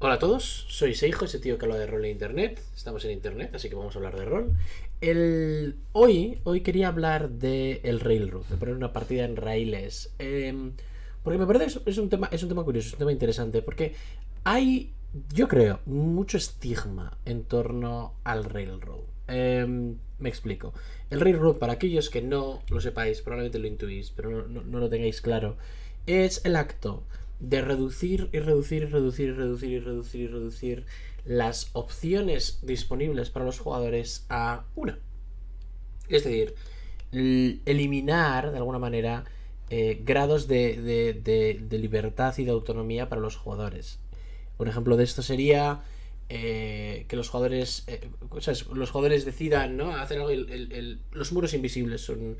Hola a todos, soy Seijo, ese tío que habla de rol en internet. Estamos en internet, así que vamos a hablar de rol. Hoy quería hablar de el Railroad, de poner una partida en raíles. Porque me parece que es un tema curioso, es un tema interesante, porque hay, yo creo, mucho estigma en torno al Railroad. Me explico. El Railroad, para aquellos que no lo sepáis, probablemente lo intuís, pero no lo tengáis claro, es el acto de reducir y reducir y reducir y reducir y reducir y reducir las opciones disponibles para los jugadores a una. Es decir, eliminar de alguna manera grados de libertad y de autonomía para los jugadores. Un ejemplo de esto sería que los jugadores decidan, ¿no?, hacer algo. Los muros invisibles son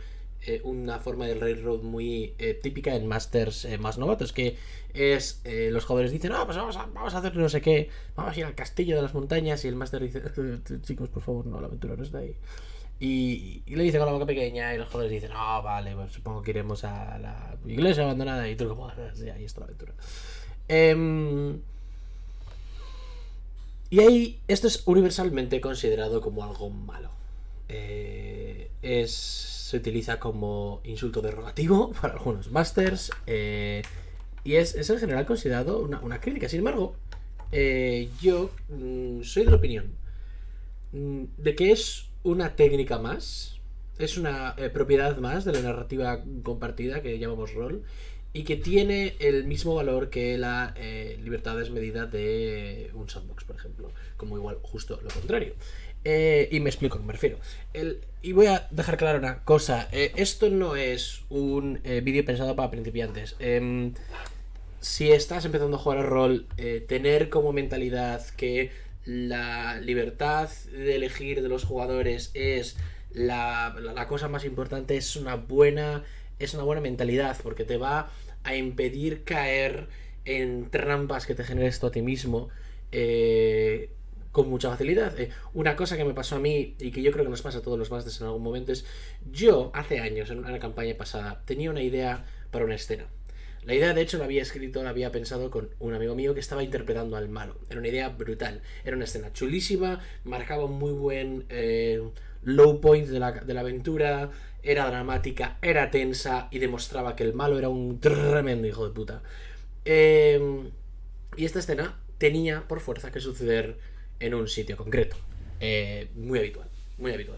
una forma del Railroad muy típica en Masters más novatos, que es los jugadores dicen, pues vamos a hacer no sé qué, vamos a ir al castillo de las montañas, y el Master dice, chicos, por favor, no, la aventura no está ahí. Y le dice con la boca pequeña, y los jugadores dicen, vale, pues supongo que iremos a la iglesia abandonada, y tú como, sí, ahí está la aventura. Y ahí esto es universalmente considerado como algo malo. Se utiliza como insulto derogativo para algunos masters, y es en general considerado una crítica. Sin embargo, yo soy de la opinión de que es una técnica más, es una propiedad más de la narrativa compartida que llamamos rol, y que tiene el mismo valor que la libertad desmedida de un sandbox, por ejemplo, como igual justo lo contrario. Y me explico a qué me refiero. Y voy a dejar claro una cosa. Esto no es un vídeo pensado para principiantes. Si estás empezando a jugar a rol, tener como mentalidad que la libertad de elegir de los jugadores es la cosa más importante, es una buena mentalidad, porque te va a impedir caer en trampas que te generes tú a ti mismo con mucha facilidad. Una cosa que me pasó a mí, y que yo creo que nos pasa a todos los masters en algún momento, es: yo hace años, en una campaña pasada, tenía una idea para una escena. La idea, de hecho, la había pensado con un amigo mío que estaba interpretando al malo. Era una idea brutal. Era una escena chulísima, marcaba un muy buen low point de la aventura, era dramática, era tensa y demostraba que el malo era un tremendo hijo de puta. Y esta escena tenía por fuerza que suceder en un sitio concreto. Muy habitual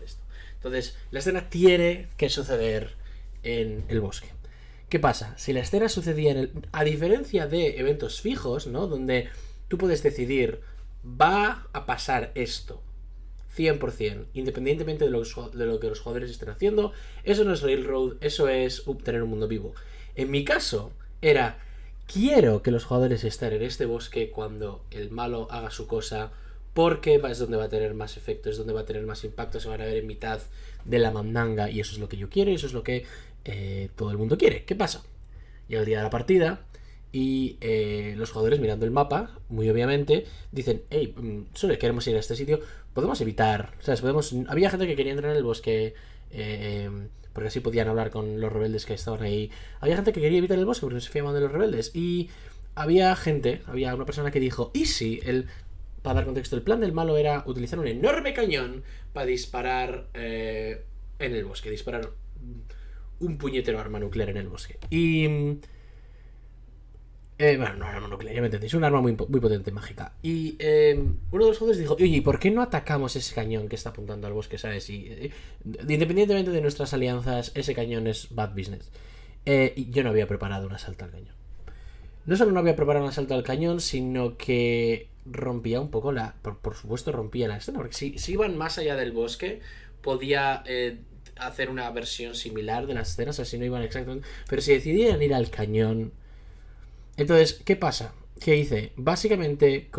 esto. Entonces, la escena tiene que suceder en el bosque. ¿Qué pasa? Si la escena sucedía a diferencia de eventos fijos, ¿no?, donde tú puedes decidir, va a pasar esto 100%, independientemente de lo que los jugadores estén haciendo, eso no es Railroad, eso es tener un mundo vivo. En mi caso, era: quiero que los jugadores estén en este bosque cuando el malo haga su cosa, porque es donde va a tener más efecto, es donde va a tener más impacto, se van a ver en mitad de la mandanga, y eso es lo que yo quiero, y eso es lo que todo el mundo quiere. ¿Qué pasa? Llega el día de la partida y los jugadores, mirando el mapa, muy obviamente, dicen: hey, solo queremos ir a este sitio, podemos evitar, ¿sabes? Había gente que quería entrar en el bosque porque así podían hablar con los rebeldes que estaban ahí. Había gente que quería evitar el bosque porque no se fiaban de los rebeldes. Y había una persona que dijo: ¿y si para dar contexto, el plan del malo era utilizar un enorme cañón para disparar en el bosque, disparar un puñetero arma nuclear en el bosque? Y bueno, no arma nuclear, ya me entendéis, un arma muy, muy potente, mágica. Y uno de los jugadores dijo: oye, ¿y por qué no atacamos ese cañón que está apuntando al bosque, sabes? Independientemente de nuestras alianzas, ese cañón es bad business. Y yo no había preparado un asalto al cañón. No solo no había preparado un asalto al cañón, sino que rompía un poco por supuesto, rompía la escena. Porque si iban más allá del bosque, podía hacer una versión similar de las escenas, o sea, si no iban exactamente. Pero si decidían ir al cañón. Entonces, ¿qué pasa? ¿Qué hice? Básicamente,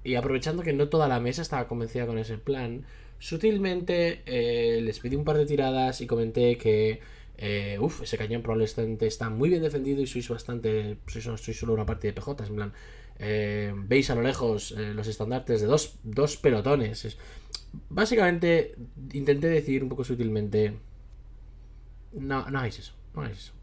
y aprovechando que no toda la mesa estaba convencida con ese plan, sutilmente les pedí un par de tiradas y comenté que ese cañón probablemente está muy bien defendido y sois solo una parte de PJs, en plan, veis a lo lejos los estandartes de dos pelotones. Básicamente intenté decir un poco sutilmente: no hagáis eso, no hagáis eso.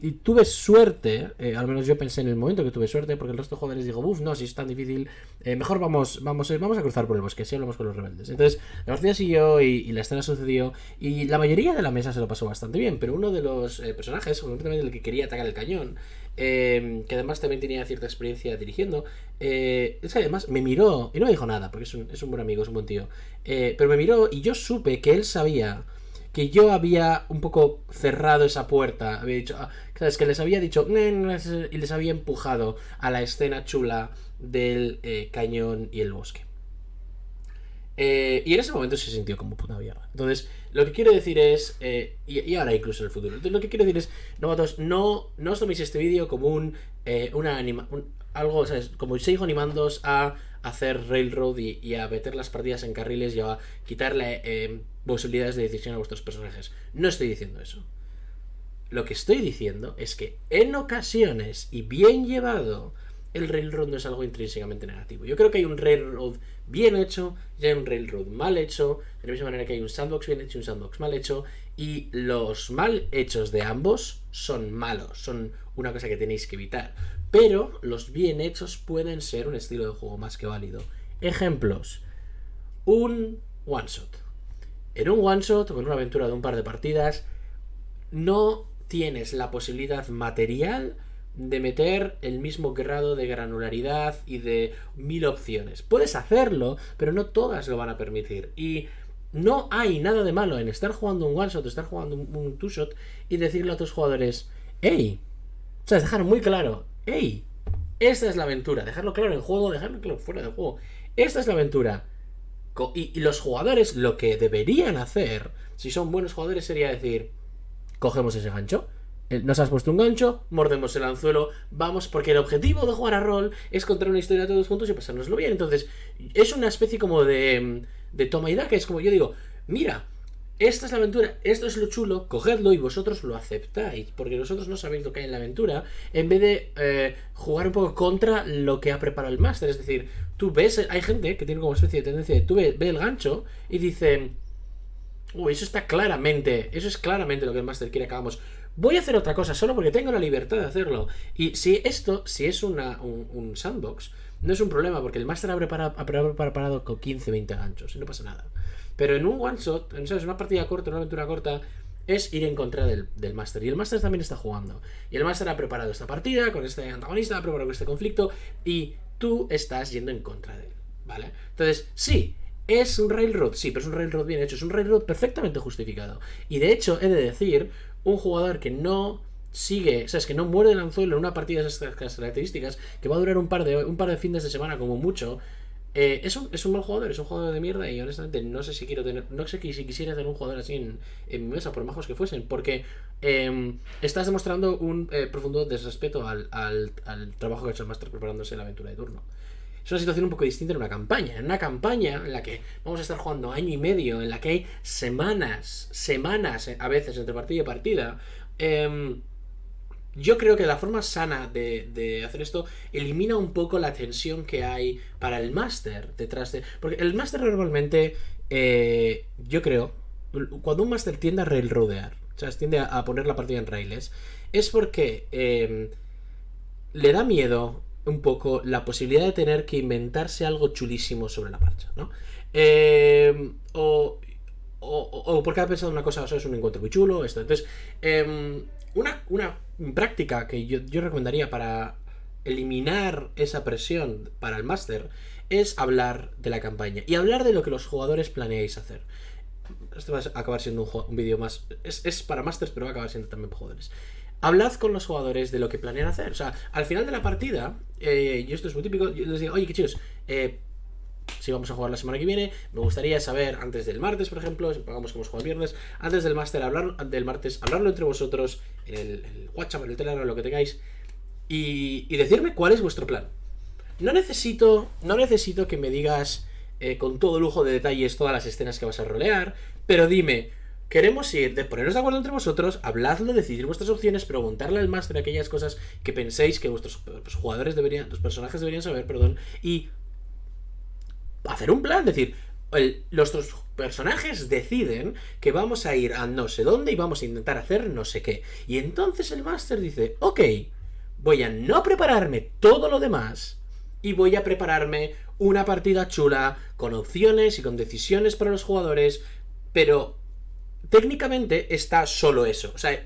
y tuve suerte, al menos yo pensé en el momento que tuve suerte, porque el resto de jugadores digo, uff, no, si es tan difícil, mejor vamos a cruzar por el bosque, así hablamos con los rebeldes. Entonces, la partida siguió y la escena sucedió, y la mayoría de la mesa se lo pasó bastante bien, pero uno de los personajes, concretamente el que quería atacar el cañón, que además también tenía cierta experiencia dirigiendo, es que además me miró, y no me dijo nada, porque es un buen amigo, es un buen tío, pero me miró y yo supe que él sabía que yo había un poco cerrado esa puerta, había dicho, ¿sabes? Que les había dicho y les había empujado a la escena chula del cañón y el bosque. Y en ese momento se sintió como puta mierda. Entonces, lo que quiero decir es, y ahora incluso en el futuro, entonces lo que quiero decir es, novatos, no os toméis este vídeo como algo, ¿sabes? Como sigo animándoos a hacer Railroad y a meter las partidas en carriles y a quitarle posibilidades de decisión a vuestros personajes. No estoy diciendo eso. Lo que estoy diciendo es que en ocasiones, y bien llevado, el Railroad no es algo intrínsecamente negativo. Yo creo que hay un Railroad bien hecho y hay un Railroad mal hecho, de la misma manera que hay un sandbox bien hecho y un sandbox mal hecho, y los mal hechos de ambos son malos, son una cosa que tenéis que evitar. Pero los bien hechos pueden ser un estilo de juego más que válido. Ejemplos. Un one shot. En un one shot o en una aventura de un par de partidas no tienes la posibilidad material de meter el mismo grado de granularidad y de 1000 opciones. Puedes hacerlo, pero no todas lo van a permitir. Y no hay nada de malo en estar jugando un one shot o estar jugando un two shot y decirle a tus jugadores, hey, o sea, dejar muy claro, hey, esta es la aventura, dejarlo claro en juego, dejarlo claro fuera del juego, esta es la aventura. Y los jugadores lo que deberían hacer, si son buenos jugadores, sería decir, cogemos ese gancho, nos has puesto un gancho, mordemos el anzuelo, vamos, porque el objetivo de jugar a rol es contar una historia todos juntos y pasárnoslo bien. Entonces, es una especie como de toma y daca, es como yo digo, mira, esta es la aventura, esto es lo chulo, cogedlo y vosotros lo aceptáis, porque vosotros no sabéis lo que hay en la aventura, en vez de jugar un poco contra lo que ha preparado el máster. Es decir, tú ves, hay gente que tiene como especie de tendencia de, tú ve el gancho y dicen, uy, eso es claramente lo que el máster quiere que hagamos. Voy a hacer otra cosa solo porque tengo la libertad de hacerlo. Y si es un sandbox, no es un problema, porque el máster ha preparado con 15, 20 ganchos y no pasa nada. Pero en un one shot, en una partida corta, una aventura corta, es ir en contra del máster. Y el máster también está jugando. Y el máster ha preparado esta partida con este antagonista, ha preparado este conflicto, y tú estás yendo en contra de él, ¿vale? Entonces, sí, es un Railroad, sí, pero es un Railroad bien hecho, es un Railroad perfectamente justificado. Y de hecho, he de decir, un jugador que no sigue, o sea, es que no muere el anzuelo en una partida de esas características, que va a durar un par de fines de semana como mucho, es un mal jugador, es un jugador de mierda, y honestamente no sé si si quisiera tener un jugador así en mi mesa, por majos que fuesen, porque estás demostrando un profundo desrespeto al trabajo que ha hecho el máster preparándose la aventura de turno. Es una situación un poco distinta en una campaña. En una campaña en la que vamos a estar jugando año y medio, en la que hay semanas a veces entre partida y partida, yo creo que la forma sana de hacer esto elimina un poco la tensión que hay para el máster detrás de... Porque el máster normalmente, yo creo, cuando un máster tiende a railroadear, o sea, tiende a poner la partida en raíles, es porque le da miedo un poco la posibilidad de tener que inventarse algo chulísimo sobre la marcha, ¿no? O porque ha pensado una cosa, o sea, es un encuentro muy chulo, esto. Entonces, una práctica que yo recomendaría para eliminar esa presión para el máster es hablar de la campaña y hablar de lo que los jugadores planeáis hacer. Esto va a acabar siendo un vídeo más... Es para másters, pero va a acabar siendo también para jugadores. Hablad con los jugadores de lo que planean hacer. O sea, al final de la partida, y esto es muy típico, yo les digo, oye, que chicos, si vamos a jugar la semana que viene, me gustaría saber antes del martes, por ejemplo, si pagamos que hemos jugado el viernes, antes del máster, del martes, hablarlo entre vosotros, en el WhatsApp, en el Telegram, lo que tengáis, y decirme cuál es vuestro plan. No necesito que me digas con todo lujo de detalles todas las escenas que vas a rolear, pero dime, queremos ir, de poneros de acuerdo entre vosotros, habladlo, decidir vuestras opciones, preguntarle al máster aquellas cosas que penséis que vuestros jugadores tus personajes deberían saber, y hacer un plan, decir, Los otros personajes deciden que vamos a ir a no sé dónde y vamos a intentar hacer no sé qué. Y entonces el máster dice, ok, voy a no prepararme todo lo demás y voy a prepararme una partida chula con opciones y con decisiones para los jugadores, pero técnicamente está solo eso. O sea,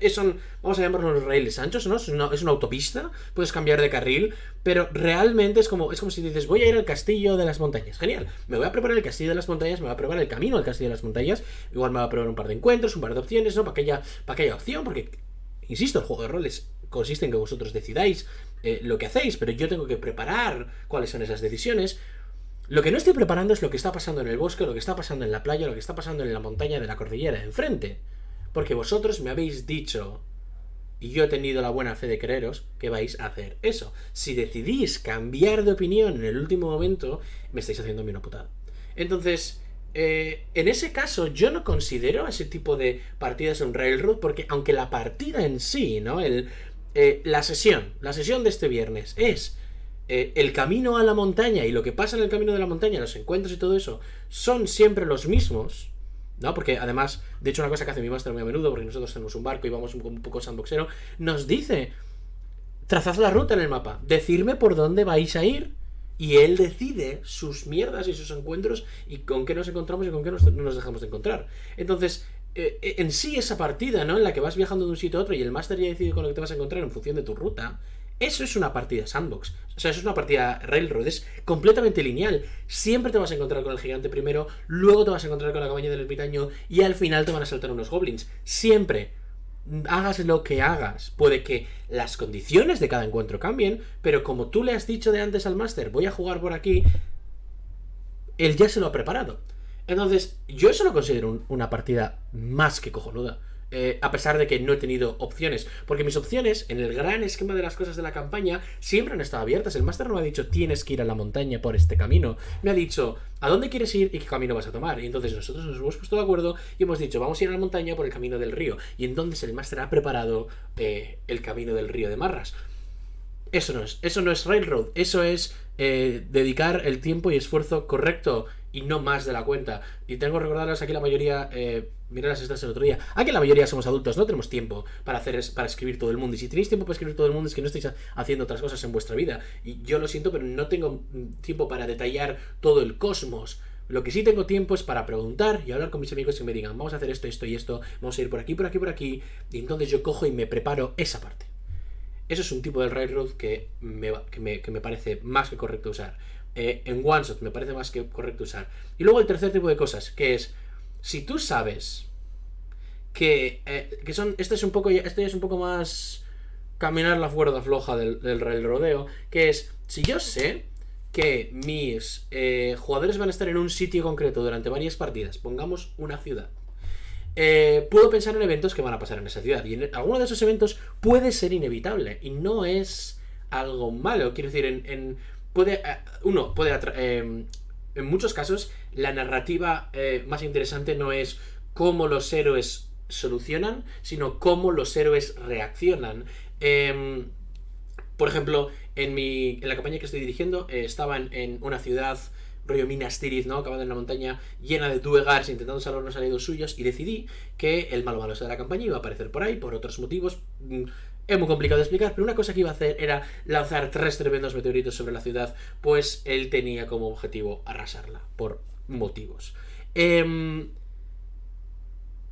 vamos a llamarlo los raíles anchos, ¿no? Es una autopista, puedes cambiar de carril, pero realmente es como si dices, voy a ir al castillo de las montañas. Genial, me voy a preparar el castillo de las montañas, me voy a preparar el camino al castillo de las montañas, igual me voy a preparar un par de encuentros, un par de opciones, ¿no? Para que haya opción, porque, insisto, el juego de roles consiste en que vosotros decidáis lo que hacéis, pero yo tengo que preparar cuáles son esas decisiones. Lo que no estoy preparando es lo que está pasando en el bosque, lo que está pasando en la playa, lo que está pasando en la montaña de la cordillera de enfrente. Porque vosotros me habéis dicho, y yo he tenido la buena fe de creeros, que vais a hacer eso. Si decidís cambiar de opinión en el último momento, me estáis haciendo una putada. Entonces, en ese caso, yo no considero ese tipo de partidas en Railroad, porque aunque la partida en sí, ¿no? La sesión de este viernes es el camino a la montaña y lo que pasa en el camino de la montaña, los encuentros y todo eso, son siempre los mismos, ¿no? Porque además, de hecho, una cosa que hace mi máster muy a menudo, porque nosotros tenemos un barco y vamos un poco sandboxero, nos dice, trazad la ruta en el mapa, decirme por dónde vais a ir, y él decide sus mierdas y sus encuentros y con qué nos encontramos y con qué no nos dejamos de encontrar. Entonces, en sí esa partida, ¿no? En la que vas viajando de un sitio a otro y el máster ya decide con lo que te vas a encontrar en función de tu ruta, eso es una partida sandbox. O sea, eso es una partida railroad. Es completamente lineal. Siempre te vas a encontrar con el gigante primero, luego te vas a encontrar con la cabaña del ermitaño y al final te van a saltar unos goblins. Siempre. Hagas lo que hagas. Puede que las condiciones de cada encuentro cambien, pero como tú le has dicho de antes al máster, voy a jugar por aquí, él ya se lo ha preparado. Entonces, yo eso lo considero una partida más que cojonuda. A pesar de que no he tenido opciones, porque mis opciones en el gran esquema de las cosas de la campaña siempre han estado abiertas. El máster no me ha dicho tienes que ir a la montaña por este camino, me ha dicho a dónde quieres ir y qué camino vas a tomar, y entonces nosotros nos hemos puesto de acuerdo y hemos dicho vamos a ir a la montaña por el camino del río, y entonces el máster ha preparado el camino del río de Marras. Eso no es Railroad, eso es dedicar el tiempo y esfuerzo correcto y no más de la cuenta. Y tengo que recordarles aquí la mayoría, miré las estas el otro día, aquí la mayoría somos adultos, no tenemos tiempo para escribir todo el mundo, y si tenéis tiempo para escribir todo el mundo es que no estáis haciendo otras cosas en vuestra vida, y yo lo siento, pero no tengo tiempo para detallar todo el cosmos. Lo que sí tengo tiempo es para preguntar y hablar con mis amigos y me digan vamos a hacer esto, esto y esto, vamos a ir por aquí, por aquí, por aquí, y entonces yo cojo y me preparo esa parte. Eso es un tipo de railroad que me parece más que correcto usar. En one shot me parece más que correcto usar. Y luego el tercer tipo de cosas, que es, si tú sabes que son, esto ya es un poco más caminar la cuerda floja del railroadeo, que es, si yo sé que mis jugadores van a estar en un sitio concreto durante varias partidas, pongamos una ciudad, puedo pensar en eventos que van a pasar en esa ciudad, y alguno de esos eventos puede ser inevitable y no es algo malo. Quiero decir, en muchos casos la narrativa más interesante no es cómo los héroes solucionan, sino cómo los héroes reaccionan. Por ejemplo, en la campaña que estoy dirigiendo, estaba en una ciudad rollo Minas Tirith, ¿no? Acabando en la montaña, llena de Duergars intentando salvar los aliados suyos, y decidí que el malo de la campaña iba a aparecer por ahí por otros motivos. Es muy complicado de explicar, pero una cosa que iba a hacer era lanzar 3 tremendos meteoritos sobre la ciudad, pues él tenía como objetivo arrasarla, por motivos.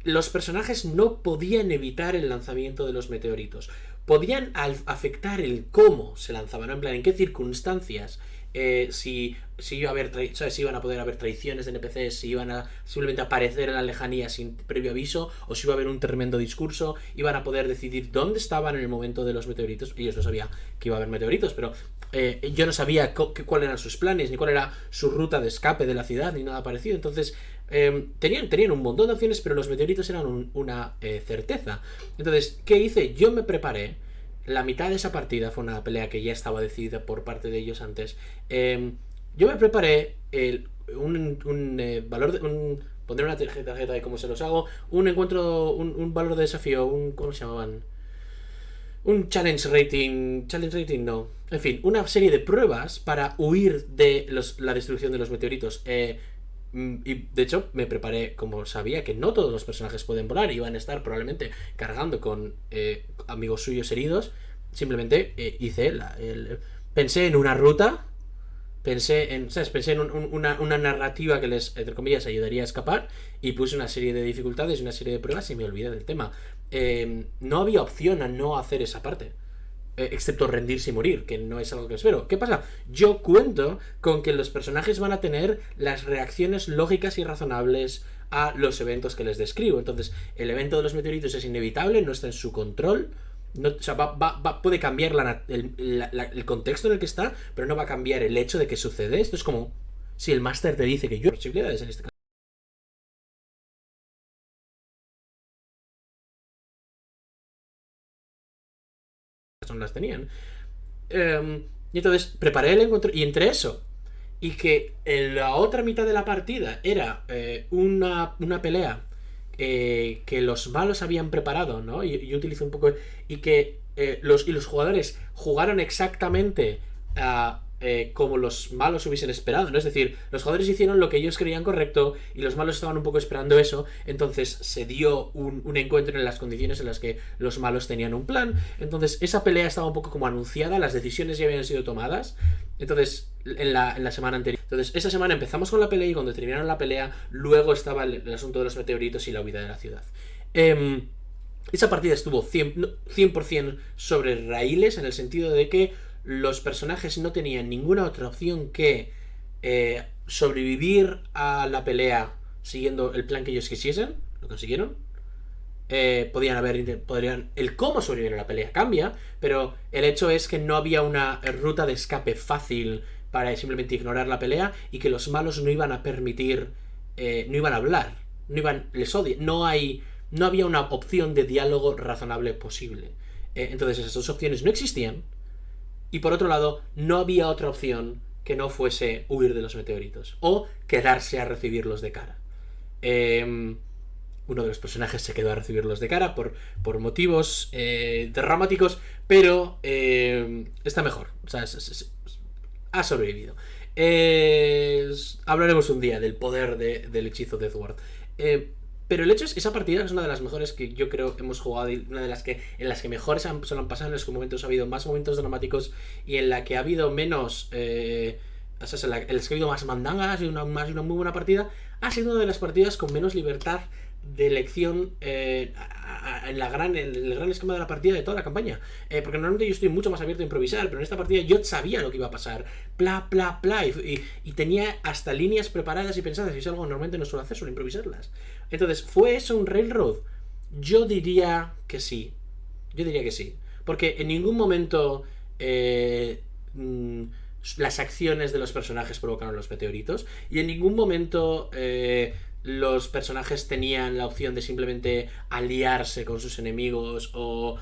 Los personajes no podían evitar el lanzamiento de los meteoritos. Podían afectar el cómo se lanzaban, ¿no? En plan, en qué circunstancias. Si iba a haber si iban a poder haber traiciones de NPCs, si iban a simplemente aparecer en la lejanía sin previo aviso, o si iba a haber un tremendo discurso, iban a poder decidir dónde estaban en el momento de los meteoritos. Ellos no sabían que iba a haber meteoritos, pero yo no sabía cuáles eran sus planes, ni cuál era su ruta de escape de la ciudad, ni nada parecido. Entonces tenían un montón de opciones, pero los meteoritos eran una certeza. Entonces, ¿qué hice? Yo me preparé. La mitad de esa partida fue una pelea que ya estaba decidida por parte de ellos antes. Yo me preparé pondré una tarjeta de cómo se los hago. Un encuentro, un valor de desafío, ¿cómo se llamaban? Un challenge rating no. En fin, una serie de pruebas para huir de la destrucción de los meteoritos. Y de hecho me preparé, como sabía que no todos los personajes pueden volar, iban a estar probablemente cargando con amigos suyos heridos, simplemente pensé en una ruta, pensé en, ¿sabes? Pensé en una narrativa que les, entre comillas, ayudaría a escapar, y puse una serie de dificultades y una serie de pruebas y me olvidé del tema. No había opción a no hacer esa parte, excepto rendirse y morir, que no es algo que espero. ¿Qué pasa? Yo cuento con que los personajes van a tener las reacciones lógicas y razonables a los eventos que les describo. Entonces, el evento de los meteoritos es inevitable, no está en su control. No, o sea, puede cambiar el contexto en el que está, pero no va a cambiar el hecho de que sucede. Esto es como si el máster te dice que yo posibilidades en este caso no las tenían. Y entonces preparé el encuentro y entre eso y que en la otra mitad de la partida era una pelea que los malos habían preparado, ¿no? Y yo utilicé un poco. Y que los jugadores jugaron exactamente como los malos hubiesen esperado, ¿no? Es decir, los jugadores hicieron lo que ellos creían correcto y los malos estaban un poco esperando eso. Entonces se dio un encuentro en las condiciones en las que los malos tenían un plan. Entonces esa pelea estaba un poco como anunciada, las decisiones ya habían sido tomadas. Entonces, en la semana anterior. Entonces, esa semana empezamos con la pelea y cuando terminaron la pelea, luego estaba el asunto de los meteoritos y la huida de la ciudad. Esa partida estuvo 100% sobre raíles, en el sentido de que los personajes no tenían ninguna otra opción que sobrevivir a la pelea siguiendo el plan que ellos quisiesen. Lo consiguieron. Podrían, el cómo sobrevivir a la pelea cambia, pero el hecho es que no había una ruta de escape fácil para simplemente ignorar la pelea, y que los malos no iban a permitir, no iban a hablar, les odian, no había una opción de diálogo razonable posible. Entonces esas dos opciones no existían, y por otro lado no había otra opción que no fuese huir de los meteoritos o quedarse a recibirlos de cara. Uno de los personajes se quedó a recibirlos de cara por motivos dramáticos, pero está mejor. O sea, ha sobrevivido. Hablaremos un día del poder del hechizo de Edward. Pero el hecho es que esa partida es una de las mejores que yo creo hemos jugado, y una de las que en las que mejor se lo han pasado, en los que momentos ha habido más momentos dramáticos y en la que ha habido menos. O sea, en las que ha habido más mandangas y una muy buena partida. Ha sido una de las partidas con menos libertad de elección en el gran esquema de la partida de toda la campaña. Porque normalmente yo estoy mucho más abierto a improvisar, pero en esta partida yo sabía lo que iba a pasar. Pla, pla, pla. Y tenía hasta líneas preparadas y pensadas. Y es algo que normalmente no suelo hacer, suelo improvisarlas. Entonces, ¿fue eso un railroad? Yo diría que sí. Yo diría que sí. Porque en ningún momento las acciones de los personajes provocaron los meteoritos. Y en ningún momento los personajes tenían la opción de simplemente aliarse con sus enemigos o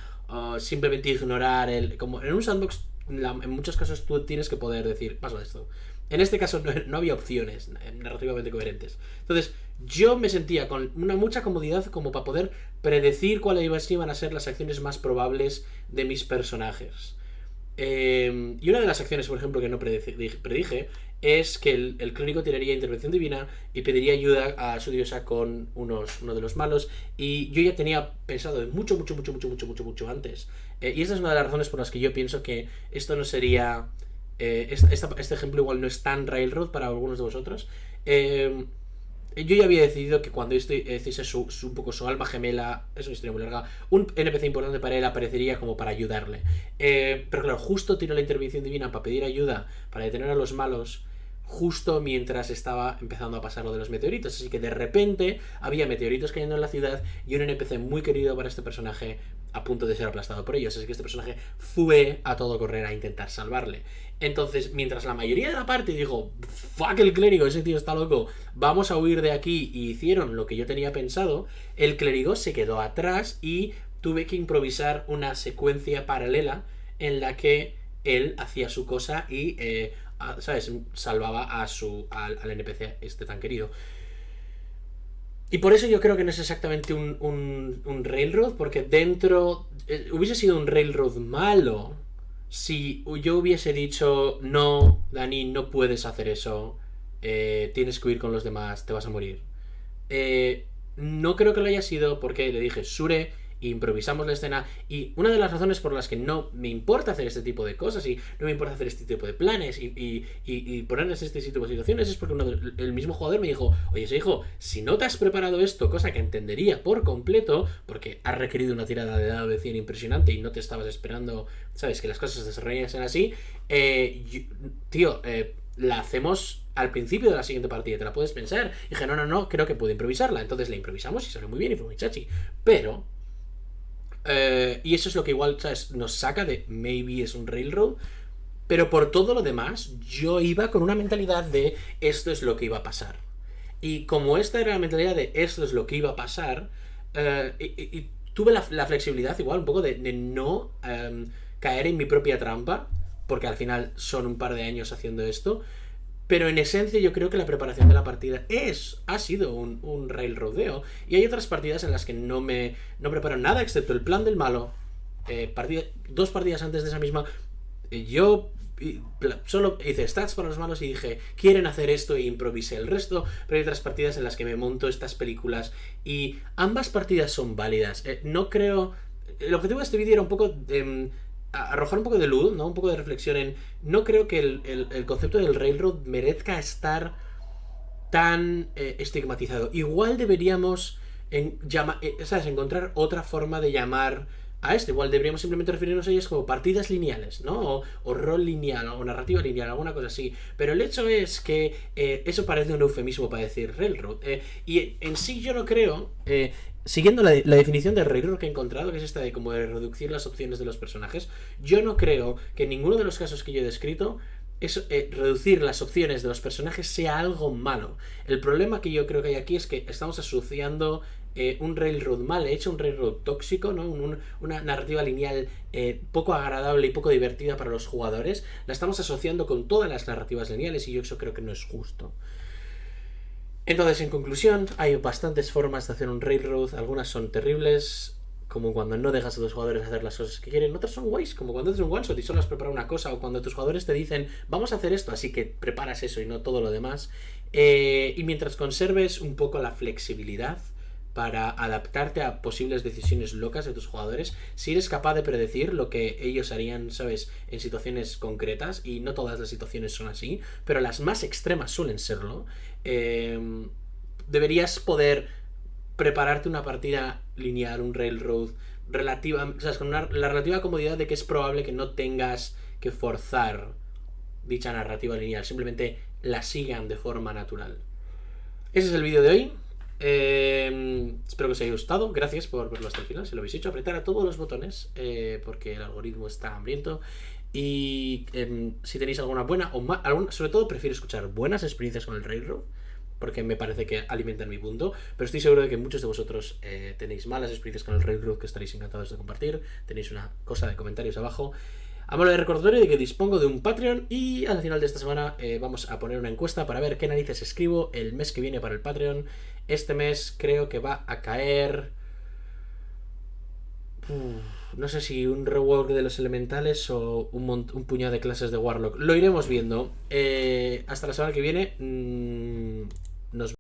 simplemente ignorar como en un sandbox, en muchos casos tú tienes que poder decir, paso de esto. En este caso no había opciones narrativamente coherentes. Entonces yo me sentía con una mucha comodidad como para poder predecir cuáles iban a ser las acciones más probables de mis personajes. Y una de las acciones, por ejemplo, que no predije es que el clérigo tiraría intervención divina y pediría ayuda a su diosa con uno de los malos. Y yo ya tenía pensado de mucho antes. Y esa es una de las razones por las que yo pienso que esto no sería. Este ejemplo igual no es tan railroad para algunos de vosotros. Yo ya había decidido que cuando hiciese un poco su alma gemela, es una historia muy larga, un NPC importante para él aparecería como para ayudarle. Pero claro, justo tiró la intervención divina para pedir ayuda, para detener a los malos, justo mientras estaba empezando a pasar lo de los meteoritos. Así que de repente había meteoritos cayendo en la ciudad y un NPC muy querido para este personaje a punto de ser aplastado por ellos. Así que este personaje fue a todo correr a intentar salvarle. Entonces, mientras la mayoría de la parte dijo, fuck el clérigo, ese tío está loco, vamos a huir de aquí, y hicieron lo que yo tenía pensado, el clérigo se quedó atrás y tuve que improvisar una secuencia paralela en la que él hacía su cosa y ¿sabes? Salvaba al NPC este tan querido. Y por eso yo creo que no es exactamente un railroad, porque dentro hubiese sido un railroad malo si yo hubiese dicho, no, Dani, no puedes hacer eso, tienes que huir con los demás, te vas a morir. No creo que lo haya sido porque le dije, Sure, improvisamos la escena. Y una de las razones por las que no me importa hacer este tipo de cosas y no me importa hacer este tipo de planes y ponerles este tipo de situaciones es porque el mismo jugador me dijo, oye, hijo, si no te has preparado esto, cosa que entendería por completo, porque has requerido una tirada de dado de 100 impresionante y no te estabas esperando, sabes, que las cosas se desarrollasen así, tío, la hacemos al principio de la siguiente partida, te la puedes pensar. Y dije, no, creo que puedo improvisarla. Entonces la improvisamos y salió muy bien y fue muy chachi. Pero, y eso es lo que igual, ¿sabes? Nos saca de maybe es un railroad. Pero por todo lo demás, yo iba con una mentalidad de esto es lo que iba a pasar. Y como esta era la mentalidad de esto es lo que iba a pasar, y tuve la flexibilidad igual un poco de no caer en mi propia trampa, porque al final son un par de años haciendo esto. Pero en esencia yo creo que la preparación de la partida ha sido un railroadeo. Y hay otras partidas en las que no preparo nada excepto el plan del malo. Dos partidas antes de esa misma, yo solo hice stats para los malos y dije, quieren hacer esto e improvisé el resto. Pero hay otras partidas en las que me monto estas películas y ambas partidas son válidas. No creo... El objetivo de este vídeo era un poco arrojar un poco de luz, ¿no? Un poco de reflexión en... No creo que el concepto del railroad merezca estar tan estigmatizado. Igual deberíamos ¿sabes? Encontrar otra forma de llamar a esto. Igual deberíamos simplemente referirnos a ellas como partidas lineales, ¿no? O rol lineal, o narrativa lineal, alguna cosa así. Pero el hecho es que eso parece un eufemismo para decir railroad. Y en sí yo no creo... siguiendo la definición de railroad que he encontrado, que es esta de como de reducir las opciones de los personajes, yo no creo que en ninguno de los casos que yo he descrito reducir las opciones de los personajes sea algo malo. El problema que yo creo que hay aquí es que estamos asociando un railroad mal hecho, un railroad tóxico, ¿no? Una narrativa lineal poco agradable y poco divertida para los jugadores. La estamos asociando con todas las narrativas lineales y yo eso creo que no es justo. Entonces, en conclusión, hay bastantes formas de hacer un railroad. Algunas son terribles, como cuando no dejas a tus jugadores hacer las cosas que quieren. Otras son guays, como cuando haces un one shot y solo has preparado una cosa, o cuando tus jugadores te dicen vamos a hacer esto, así que preparas eso y no todo lo demás. Y mientras conserves un poco la flexibilidad para adaptarte a posibles decisiones locas de tus jugadores, si eres capaz de predecir lo que ellos harían, ¿sabes? En situaciones concretas, y no todas las situaciones son así, pero las más extremas suelen serlo, deberías poder prepararte una partida lineal, un railroad relativa, ¿sabes? Con la relativa comodidad de que es probable que no tengas que forzar dicha narrativa lineal, simplemente la sigan de forma natural. Ese es el vídeo de hoy. Espero que os haya gustado. Gracias por verlo hasta el final. Si lo habéis hecho, apretar a todos los botones, porque el algoritmo está hambriento. Y si tenéis alguna buena o sobre todo prefiero escuchar buenas experiencias con el Railroad, porque me parece que alimentan mi punto. Pero estoy seguro de que muchos de vosotros tenéis malas experiencias con el Railroad que estaréis encantados de compartir. Tenéis una cosa de comentarios abajo. A modo de recordatorio de que dispongo de un Patreon, y al final de esta semana vamos a poner una encuesta para ver qué narices escribo el mes que viene para el Patreon. Este mes creo que va a caer... no sé si un rework de los elementales o un puñado de clases de Warlock. Lo iremos viendo. Hasta la semana que viene. Nos